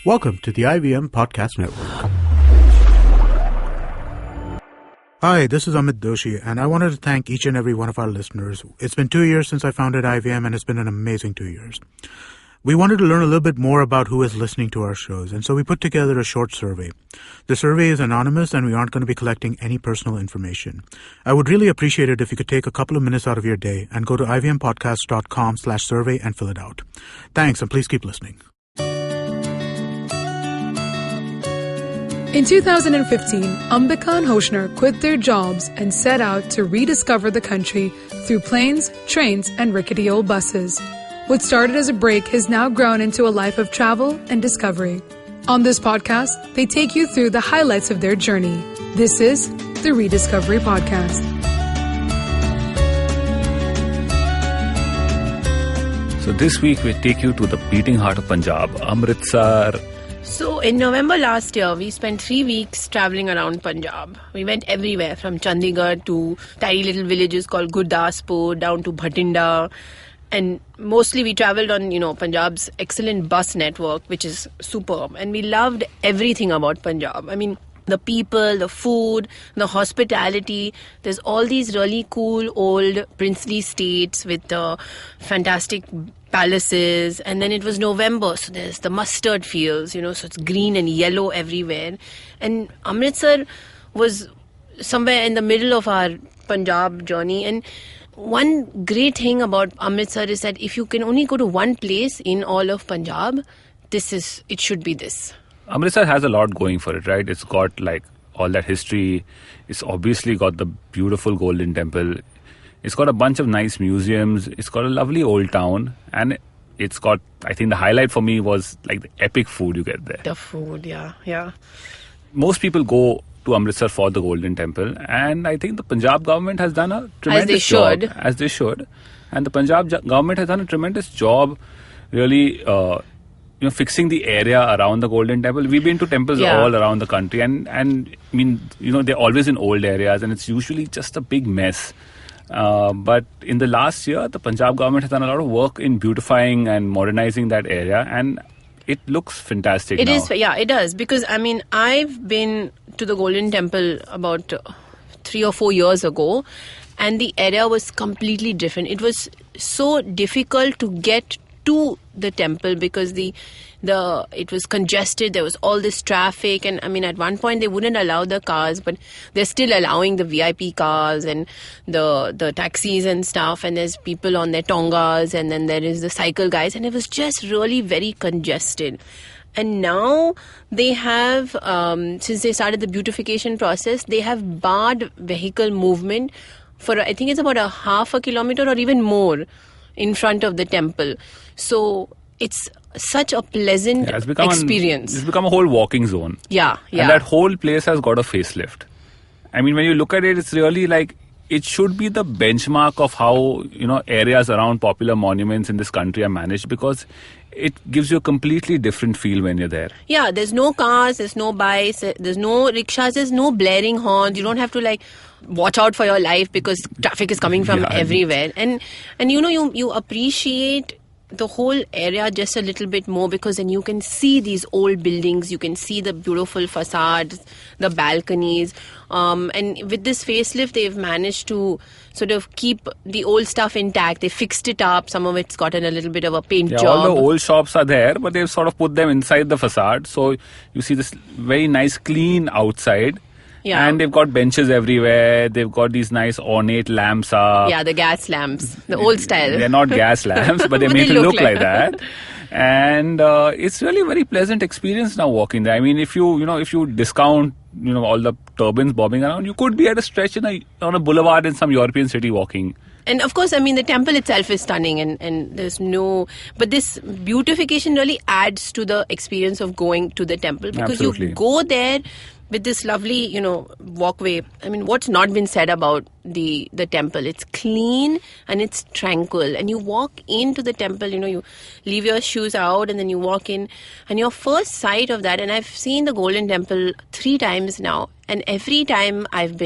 Welcome to the IVM Podcast Network. Hi, this is Amit Doshi, and I wanted to thank each and every one of our listeners. It's been 2 years since I founded IVM, and it's been an amazing 2 years. We wanted to learn a little bit more about who is listening to our shows, and so we put together a short survey. The survey is anonymous, and we aren't going to be collecting any personal information. I would really appreciate it if you could take a couple of minutes out of your day and go to ivmpodcast.com/survey and fill it out. Thanks, and please keep listening. In 2015, Ambika and Hoshner quit their jobs and set out to rediscover the country through planes, trains, and rickety old buses. What started as a break has now grown into a life of travel and discovery. On this podcast, they take you through the highlights of their journey. This is the Rediscovery Podcast. So this week we take you to the beating heart of Punjab, Amritsar. So in November last year, we spent 3 weeks traveling around Punjab. We went everywhere from Chandigarh to tiny little villages called Gurdaspur down to Bhatinda. And mostly we traveled on, Punjab's excellent bus network, which is superb. And we loved everything about Punjab. I mean, the people, the food, the hospitality. There's all these really cool old princely states with fantastic palaces. And then it was November, so there's the mustard fields, so it's green and yellow everywhere. And Amritsar was somewhere in the middle of our Punjab journey. And one great thing about Amritsar is that if you can only go to one place in all of Punjab, it should be this. Amritsar has a lot going for it, right? It's got all that history. It's obviously got the beautiful Golden Temple. It's got a bunch of nice museums. It's got a lovely old town. And it's got, I think the highlight for me was the epic food you get there. The food, yeah. Most people go to Amritsar for the Golden Temple. And I think the Punjab government has done a tremendous job. As they should. And the Punjab government has done a tremendous job really fixing the area around the Golden Temple. We've been to temples all around the country. And I mean, they're always in old areas. And it's usually just a big mess. But in the last year, the Punjab government has done a lot of work in beautifying and modernizing that area, and it looks fantastic now. It does. Because, I've been to the Golden Temple about 3 or 4 years ago, and the area was completely different. It was so difficult to get to the temple because it was congested. There was all this traffic, and at one point they wouldn't allow the cars, but they're still allowing the VIP cars and the taxis and stuff, and there's people on their tongas, and then there is the cycle guys, and it was just really very congested. And now they have, since they started the beautification process, they have barred vehicle movement for, I think it's about a half a kilometer or even more in front of the temple. So it's such a pleasant experience. It's become a whole walking zone. Yeah. And that whole place has got a facelift. When you look at it, it's really it should be the benchmark of how, areas around popular monuments in this country are managed, because it gives you a completely different feel when you're there. Yeah, there's no cars, there's no bikes, there's no rickshaws, there's no blaring horns. You don't have to watch out for your life because traffic is coming from everywhere. And you appreciate the whole area just a little bit more, because then you can see these old buildings, you can see the beautiful facades, the balconies, and with this facelift they've managed to sort of keep the old stuff intact. They fixed it up, some of it's gotten a little bit of a paint job. All the old shops are there, but they've sort of put them inside the facade, so you see this very nice clean outside. Yeah. And they've got benches everywhere. They've got these nice ornate lamps up. Yeah, the gas lamps, the old style. They're not gas lamps, but they're made to look like that. And it's really a very pleasant experience now walking there. If you discount all the turbines bobbing around, you could be at a stretch on a boulevard in some European city walking. And of course, the temple itself is stunning, and there's but this beautification really adds to the experience of going to the temple, because Absolutely. You go there with this lovely, walkway. What's not been said about the temple? It's clean and it's tranquil. And you walk into the temple, you leave your shoes out and then you walk in. And your first sight of that, and I've seen the Golden Temple 3 times now. And every time I've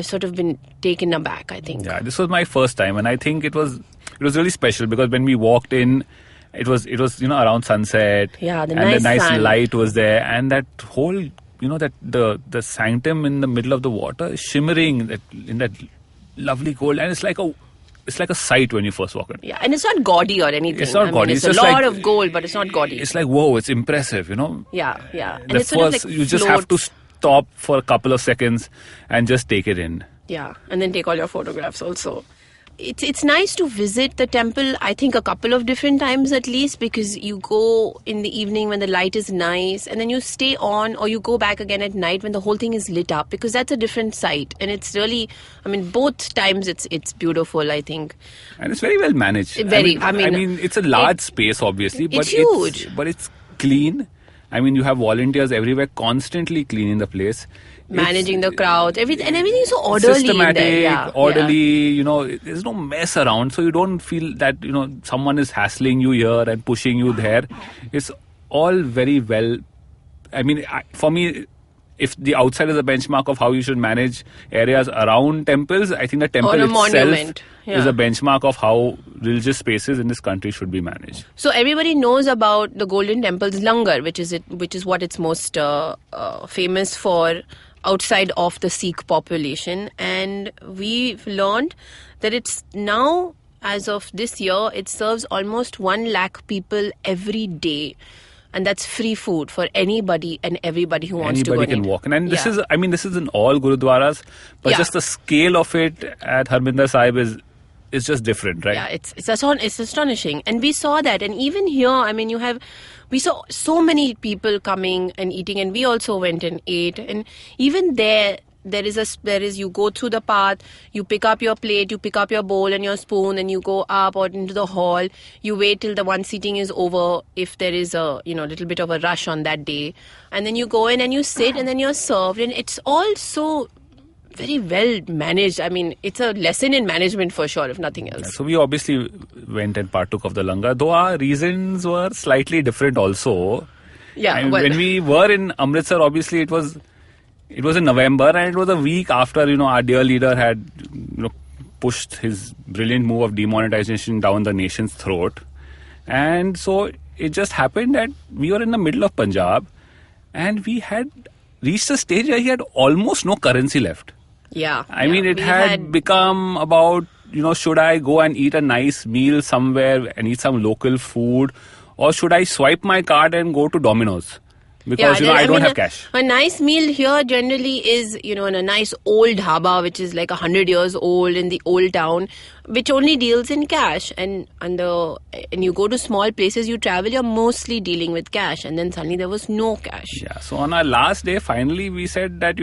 sort of been taken aback, I think. Yeah, this was my first time. And I think it was really special, because when we walked in, It was around sunset. Yeah, the nice light was there, and that whole that the sanctum in the middle of the water shimmering in that lovely gold, and it's like a sight when you first walk in. Yeah, and it's not gaudy or anything. It's not gaudy. It's a lot of gold, but it's not gaudy. It's like, whoa, it's impressive, Yeah. And it's sort of like you just have to stop for a couple of seconds and just take it in. Yeah, and then take all your photographs also. It's nice to visit the temple, I think, a couple of different times at least, because you go in the evening when the light is nice, and then you stay on, or you go back again at night when the whole thing is lit up, because that's a different sight. And it's really, both times it's beautiful, I think. And it's very well managed. It's a large space, obviously, but it's huge. But it's clean. You have volunteers everywhere constantly cleaning the place. Managing the crowd, everything is so orderly. Systematic, orderly, there's no mess around, so you don't feel that, someone is hassling you here and pushing you there. It's all very well. For me, if the outside is a benchmark of how you should manage areas around temples, I think the temple itself is a benchmark of how religious spaces in this country should be managed. So everybody knows about the Golden Temple's langar, which is what it's most famous for outside of the Sikh population. And we've learned that it's now, as of this year, it serves almost 1 lakh people every day. And that's free food for anybody and everybody who wants to go. Anybody can walk in. And this is in all Gurudwaras, but just the scale of it at Harminder Sahib is just different, right? Yeah, it's astonishing. And we saw that. And even here, we saw so many people coming and eating, and we also went and ate. And even there is you go through the path, you pick up your plate, you pick up your bowl and your spoon, and you go up or into the hall. You wait till the one seating is over if there is a little bit of a rush on that day, and then you go in and you sit, and then you're served, and it's all so very well managed. It's a lesson in management for sure, if nothing else. So we obviously went and partook of the langar, though our reasons were slightly different also. Yeah. When we were in Amritsar, obviously it was in November, and it was a week after our dear leader had pushed his brilliant move of demonetization down the nation's throat. And so it just happened that we were in the middle of Punjab, and we had reached a stage where he had almost no currency left. Yeah. It had become about, should I go and eat a nice meal somewhere and eat some local food, or should I swipe my card and go to Domino's? Because, I don't have cash. A nice meal here generally is, in a nice old dhaba, which is like 100 years old in the old town, which only deals in cash. And you go to small places, you travel, you're mostly dealing with cash. And then suddenly there was no cash. Yeah. So on our last day, finally, we said that,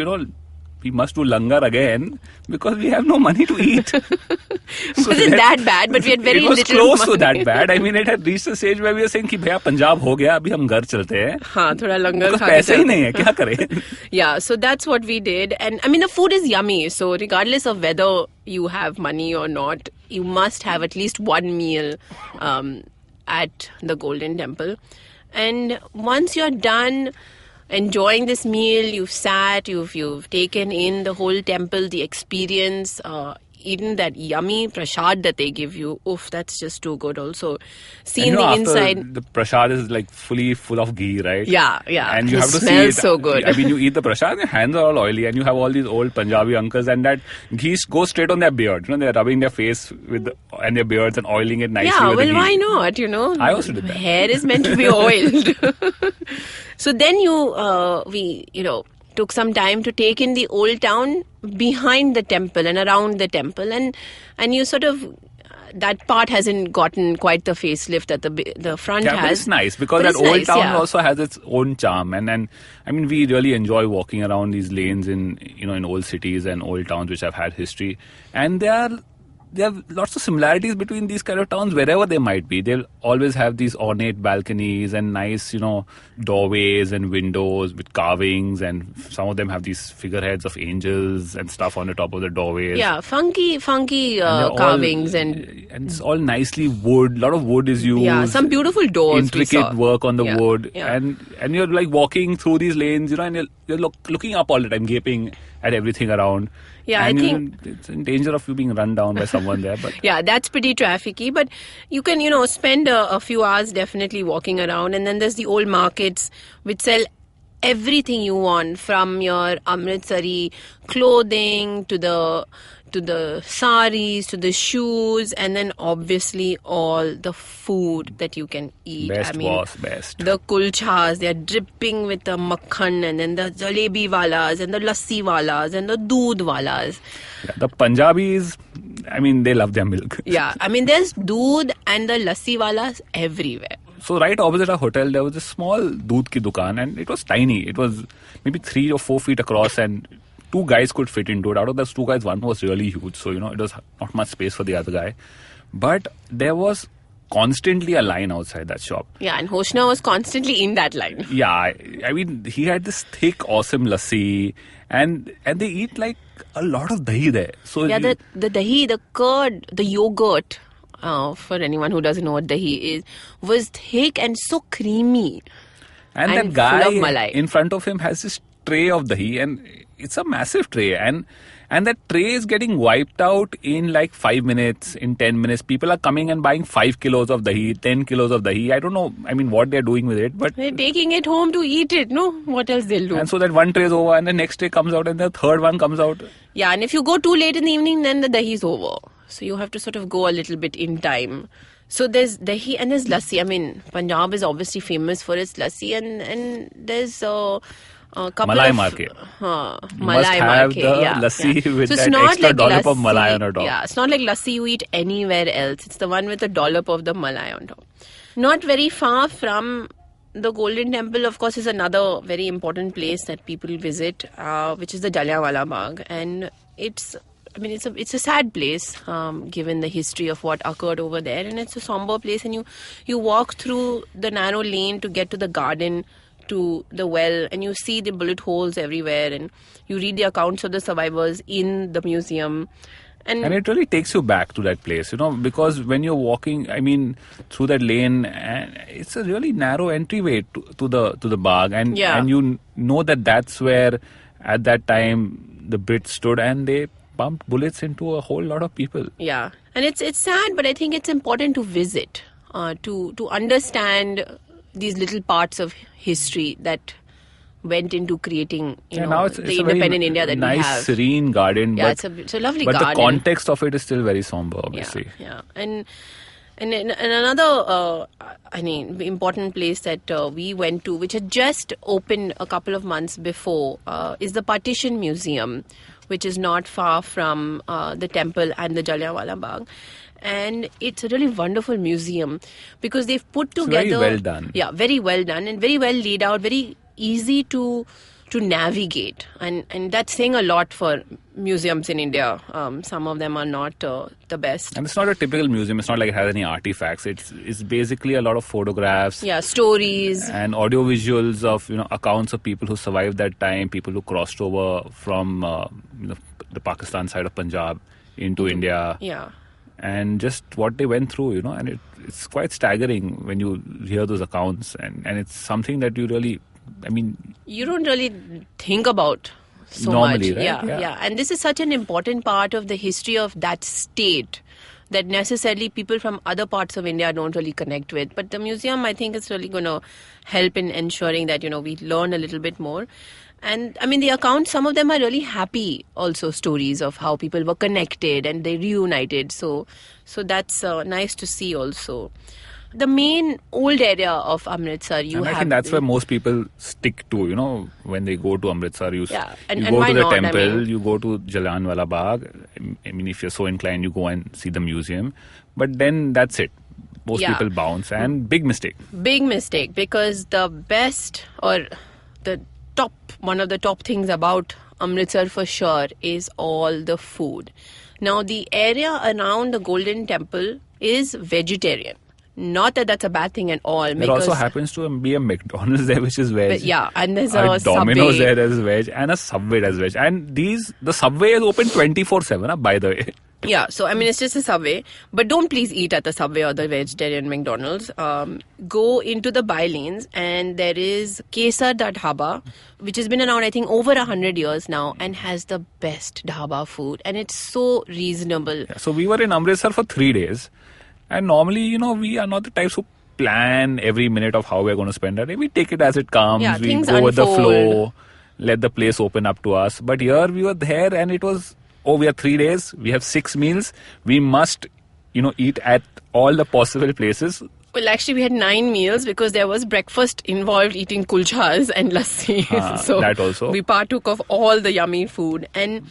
we must do langar again because we have no money to eat. Wasn't that bad, but we had very little money. It was close to that bad. It had reached a stage where we were saying कि भैया पंजाब हो गया, अभी हम घर चलते हैं. हाँ, थोड़ा लंगर खा के पैसे ही नहीं है, क्या करें? Yeah, so that's what we did. And the food is yummy. So regardless of whether you have money or not, you must have at least one meal at the Golden Temple. And once you're done enjoying this meal, you've sat, you've taken in the whole temple, the experience, eaten that yummy prasad that they give you. Oof, that's just too good also. Seen the inside. The prasad is like fully full of ghee, right? Yeah. And you have to see it. So good. You eat the prasad, your hands are all oily, and you have all these old Punjabi uncles, and that ghee goes straight on their beard. They're rubbing their face and their beards and oiling it nicely. Yeah, with the ghee. Why not? I also did that. Hair is meant to be oiled. So then we took some time to take in the old town behind the temple and around the temple, and you sort of that part hasn't gotten quite the facelift that the front has. But it's nice because that old town also has its own charm, and we really enjoy walking around these lanes in old cities and old towns which have had history, and there are lots of similarities between these kind of towns wherever they might be. They'll always have these ornate balconies and nice, doorways and windows with carvings, and some of them have these figureheads of angels and stuff on the top of the doorways. Yeah, funky carvings and it's all nicely wood. A lot of wood is used. Yeah, some beautiful doors. Intricate work on the wood, yeah. and you're like walking through these lanes, and you're looking up all the time, gaping at everything around. Yeah, and I think it's in danger of you being run down by someone there. But yeah, that's pretty trafficy. But you can, spend a few hours definitely walking around. And then there's the old markets which sell everything you want, from your Amritsari clothing to the saris, to the shoes, and then obviously all the food that you can eat. best. The kulchas, they are dripping with the makhan, and then the jalebi walas, and the lassi walas, and the doodh walas. Yeah, the Punjabis, they love their milk. Yeah, there's doodh and the lassi walas everywhere. So right opposite our hotel, there was a small doodh ki dukaan, and it was tiny. It was maybe 3 or 4 feet across, and 2 guys could fit into it. Out of those 2 guys, one was really huge. So, it was not much space for the other guy. But there was constantly a line outside that shop. Yeah, and Hoshna was constantly in that line. Yeah, he had this thick, awesome lassi, and they eat like a lot of dahi there. So yeah, the dahi, the curd, the yogurt, for anyone who doesn't know what dahi is, was thick and so creamy. And that guy in front of him has this tray of dahi, and it's a massive tray, and that tray is getting wiped out in like 5 minutes, in 10 minutes. People are coming and buying 5 kilos of dahi, 10 kilos of dahi. I don't know, what they're doing with it, but they're taking it home to eat it, no? What else they'll do? And so that one tray is over, and the next tray comes out, and the third one comes out. Yeah, and if you go too late in the evening, then the dahi is over. So you have to sort of go a little bit in time. So there's dahi and there's lassi. Punjab is obviously famous for its lassi, and there's a couple Malai of market. Malai market. Lassi with so that extra dollop of malai on top. Yeah, it's not like lassi you eat anywhere else. It's the one with the dollop of the malai on top. Not very far from the Golden Temple, of course, is another very important place that people visit, which is the Jallianwala Bagh, and it's a sad place, given the history of what occurred over there, and it's a somber place. And you walk through the narrow lane to get to the garden, to the well, and you see the bullet holes everywhere, and you read the accounts of the survivors in the museum. And it really takes you back to that place, because when you're walking, through that lane, and it's a really narrow entryway to the Bagh, and you know that's where at that time the Brits stood, and they pumped bullets into a whole lot of people. Yeah, and it's sad, but I think it's important to visit, to understand these little parts of history that went into creating the independent India that we have. Nice, serene garden. Yeah, it's a lovely garden. But the context of it is still very somber, obviously. Yeah. And another important place that we went to, which had just opened a couple of months before, is the Partition Museum, which is not far from the temple and the Jallianwala Bagh. And it's a really wonderful museum because they've put together... It's very well done. Yeah, very well done and very well laid out, very easy to navigate. And that's saying a lot for museums in India. Some of them are not the best. And it's not a typical museum. It's not like it has any artifacts. It's basically a lot of photographs. Yeah, stories. And audio visuals of, accounts of people who survived that time, people who crossed over from, the Pakistan side of Punjab into India. Yeah. And just what they went through, and it's quite staggering when you hear those accounts. And it's something that you really, you don't really think about so normally, much. Right? Yeah. And this is such an important part of the history of that state that necessarily people from other parts of India don't really connect with. But the museum, I think, is really going to help in ensuring that, we learn a little bit more. And the accounts, some of them are really happy also stories of how people were connected and they reunited. So that's nice to see also. The main old area of Amritsar, I think that's where most people stick to, when they go to Amritsar. You go to the temple, you go to Jallianwala Bagh. If you're so inclined, you go and see the museum. But then that's it. Most people bounce, and big mistake. Big mistake, because the best or one of the top things about Amritsar for sure is all the food. Now, the area around the Golden Temple is vegetarian. Not that that's a bad thing at all. There also happens to be a McDonald's there which is veg. Yeah, and there's a Domino's Subway. there is veg, and a Subway that's veg. And the Subway is open 24/7, by the way. Yeah, so I mean, it's just a Subway. But don't please eat at the Subway or the vegetarian McDonald's. Go into the by-lanes, and there is Kesar Da Dhaba, which has been around, I think, over 100 years now, and has the best dhaba food. And it's so reasonable. Yeah, so we were in Amritsar for 3 days. And normally, we are not the types who plan every minute of how we're going to spend our day. We take it as it comes. Yeah, we things go with the unfold. flow. Let the place open up to us. But here we were there and it was, we have 3 days. We have 6 meals. We must, eat at all the possible places. Well, actually, we had 9 meals because there was breakfast involved, eating kulchas and lassi. So that also. we partook of all the yummy food. And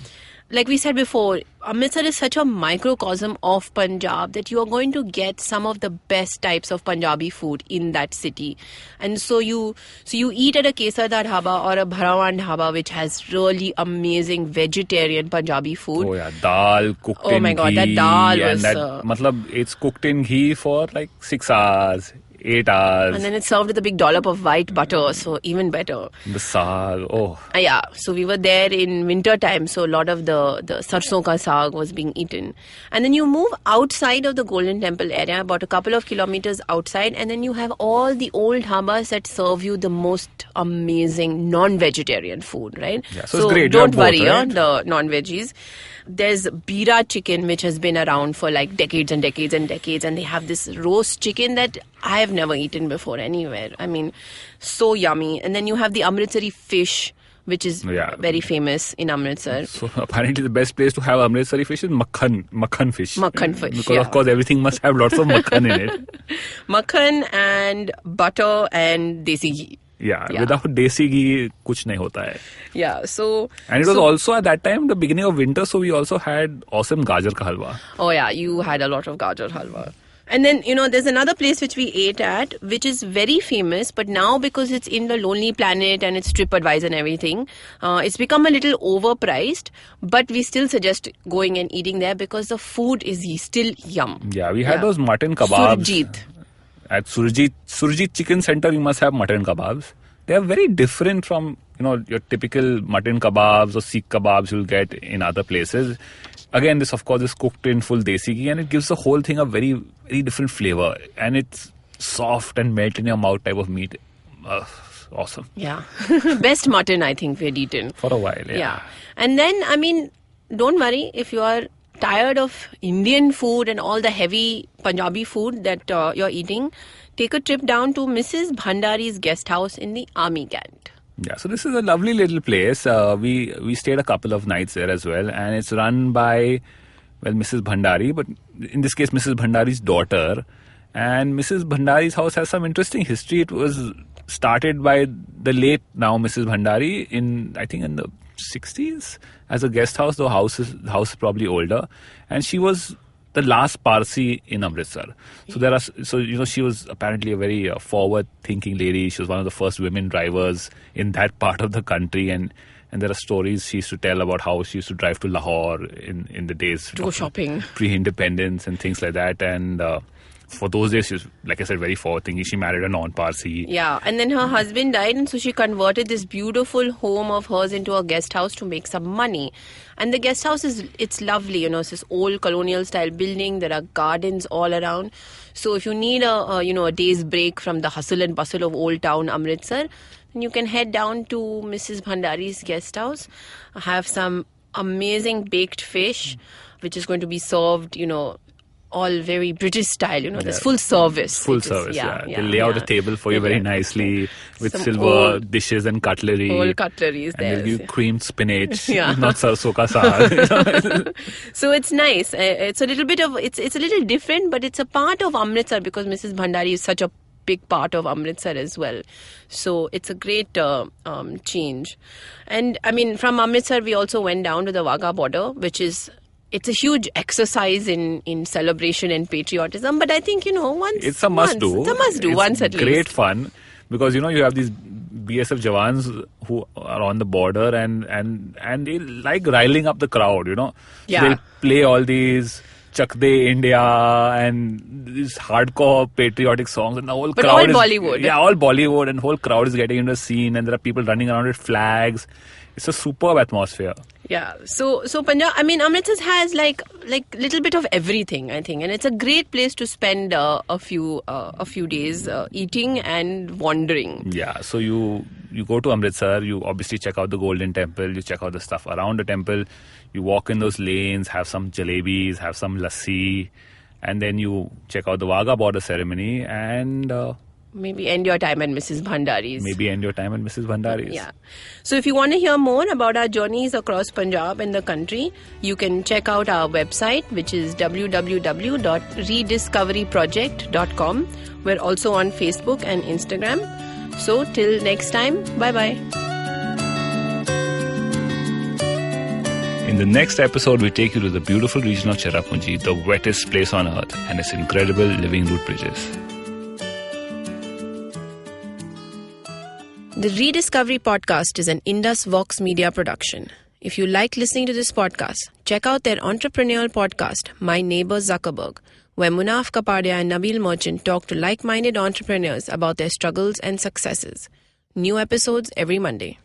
like we said before, Amritsar is such a microcosm of Punjab that you are going to get some of the best types of Punjabi food in that city. And so you eat at a Kesar Da Dhaba or a Bharawan Dhaba, which has really amazing vegetarian Punjabi food. Oh yeah, dal cooked in ghee. Oh my God, that dal and was... it's cooked in ghee for like 6 hours. 8 hours. And then it's served with a big dollop of white butter, so even better. The saag, Yeah, so we were there in winter time, so a lot of the sarson ka saag was being eaten. And then you move outside of the Golden Temple area, about a couple of kilometers outside, and then you have all the old dhabas that serve you the most amazing non-vegetarian food, right? Yeah, so it's great. Don't worry, both, right? the non-veggies. There's Bira chicken, which has been around for like decades and decades and decades, and they have this roast chicken that I have never eaten before anywhere. I mean, so yummy. And then you have the Amritsari fish, which is very famous in Amritsar. So apparently the best place to have Amritsari fish is makhan fish. Makhan fish, Because of course everything must have lots of makhan in it. Makhan and butter and desi ghee. Yeah, without desi ghee, kuch nahi hota hai. Yeah, so... And it was also at that time, the beginning of winter, so we also had awesome gajar ka halwa. Oh yeah, you had a lot of gajar halwa. And then, there's another place which we ate at, which is very famous, but now because it's in the Lonely Planet and it's TripAdvisor and everything, it's become a little overpriced, but we still suggest going and eating there because the food is still yum. Yeah, we had those mutton kebabs. Surjit. At Surjit Chicken Center, you must have mutton kebabs. They are very different from, your typical mutton kebabs or Sikh kebabs you'll get in other places. Again, this of course is cooked in full desi ghee and it gives the whole thing a very, very different flavor. And it's soft and melt in your mouth type of meat. Awesome. Yeah. Best mutton I think we had eaten. For a while, yeah. And then, don't worry if you are tired of Indian food and all the heavy Punjabi food that you're eating, take a trip down to Mrs. Bhandari's guest house in the Army Cant. Yeah, so this is a lovely little place. We stayed a couple of nights there as well, and it's run by, Mrs. Bhandari, but in this case, Mrs. Bhandari's daughter. And Mrs. Bhandari's house has some interesting history. It was started by the late now Mrs. Bhandari I think in the 60s as a guest house. The house is probably older, and she was the last Parsi in Amritsar. So she was apparently a very forward-thinking lady. She was one of the first women drivers in that part of the country, and there are stories she used to tell about how she used to drive to Lahore in the days to go shopping, pre-independence and things like that. And for those days, she was, like I said, very forward-thinking. She married a non-Parsi. Yeah, and then her husband died, and so she converted this beautiful home of hers into a guest house to make some money. And the guest house it's lovely, it's this old colonial style building. There are gardens all around. So if you need a day's break from the hustle and bustle of Old Town Amritsar, then you can head down to Mrs. Bhandari's guest house, have some amazing baked fish, which is going to be served, all very British style, there's full service. Full service, yeah. They lay out a table for you very nicely with some silver dishes and cutlery. Old cutleries there. And they'll give you creamed spinach, Yeah. not sarson ka saag. So it's nice. It's a little bit of, it's a little different, but it's a part of Amritsar because Mrs. Bhandari is such a big part of Amritsar as well. So it's a great change. And from Amritsar, we also went down to the Wagah border, which is... It's a huge exercise in celebration and patriotism, but I think, once... It's a must-do. It's a must-do, once at least. It's great fun because, you have these BSF Jawans who are on the border and they like riling up the crowd, Yeah. So they'll play all these Chak De India and these hardcore patriotic songs, and the whole but crowd all Bollywood. Yeah, all Bollywood, and the whole crowd is getting into the scene, and there are people running around with flags. It's a superb atmosphere. Yeah, so Punjab, I mean, Amritsar has like little bit of everything, I think, and it's a great place to spend a few days eating and wandering. Yeah, so you go to Amritsar, you obviously check out the Golden Temple, you check out the stuff around the temple, you walk in those lanes, have some jalebis, have some lassi, and then you check out the Wagah border ceremony and maybe end your time at Mrs. Bhandari's. Yeah. So if you want to hear more about our journeys across Punjab and the country, you can check out our website, which is www.rediscoveryproject.com. We're also on Facebook and Instagram. So till next time, bye-bye. In the next episode, we take you to the beautiful region of Cherrapunji, the wettest place on earth, and its incredible living root bridges. The Rediscovery Podcast is an Indus Vox Media production. If you like listening to this podcast, check out their entrepreneurial podcast, My Neighbor Zuckerberg, where Munaf Kapadia and Nabil Merchant talk to like-minded entrepreneurs about their struggles and successes. New episodes every Monday.